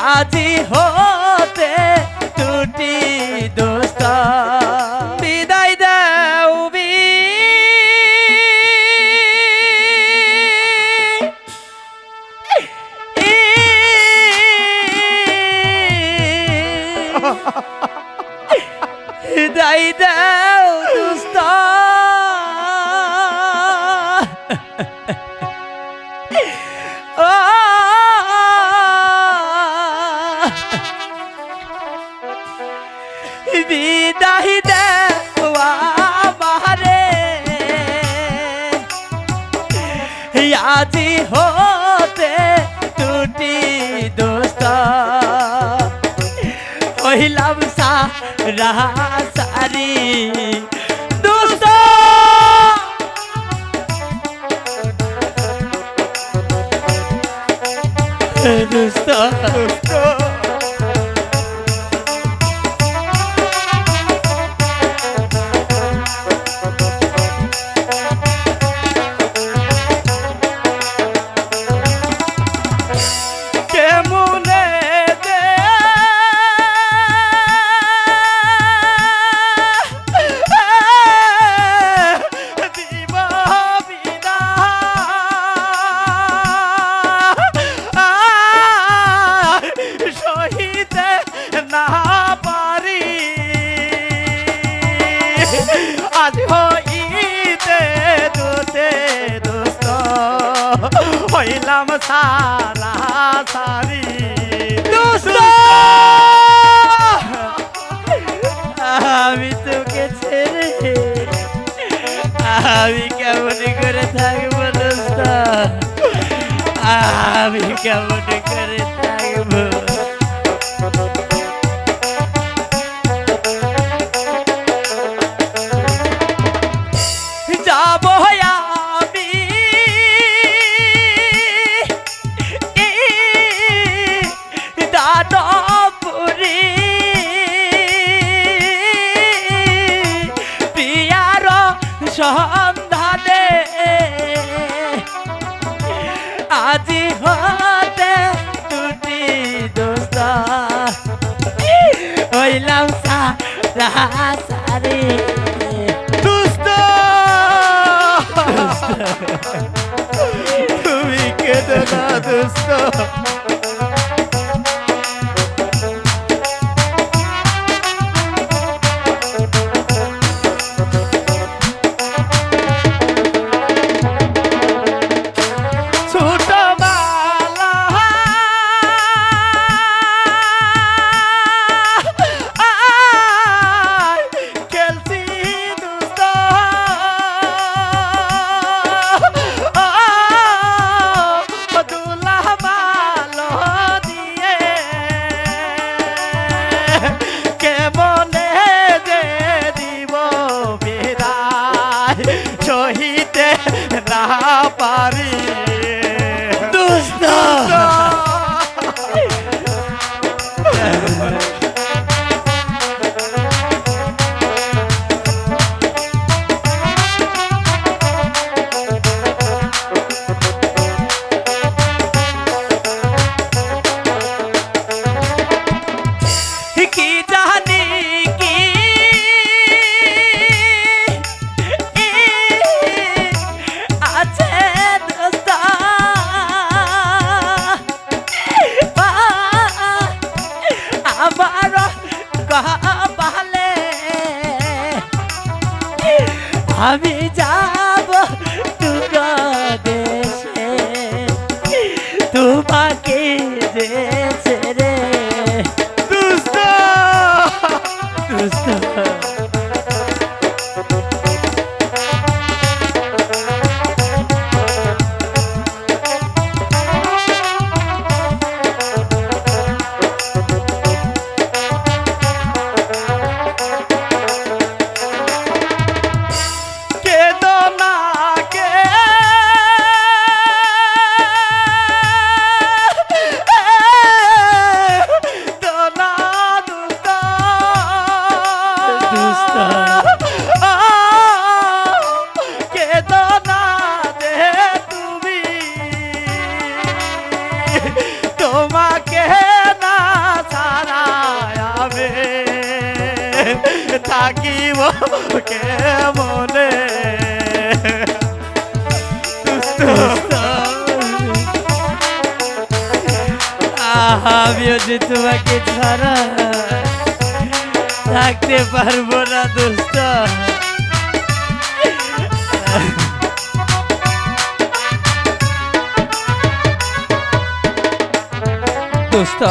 আজি হতে টুটি দোস্ত বিদায় দাও বিদায় দাও দোস্ত বিদায় দেওয়া আমারে আজি হতে টুটি দোস্ত হইলাম সারা সারি দোস্ত দোস্ত দোস্ত আজ হইতে দুতে দোস্ত হইলাম সারা সারি দোস্ত আমি তোকে ছেড়ে আমি কেমন করে থাকবো দোস্ত আমি কেমন করে থাকবো সন্ধানে আজি হতে টুটি দোস্ত হইলাম সারা সারি দোস্ত তুমি কেঁদো না দোস্ত সহিতে না পারি দোস্ত কি জানি কি আমি যাব দূর দেশে তোমাকে যে ছেড়ে দোস্ত দোস্ত থাকিব কেমনে দোস্ত আমিও যে তোমাকে ছাড়া থাকতে পারবো না দোস্ত দোস্ত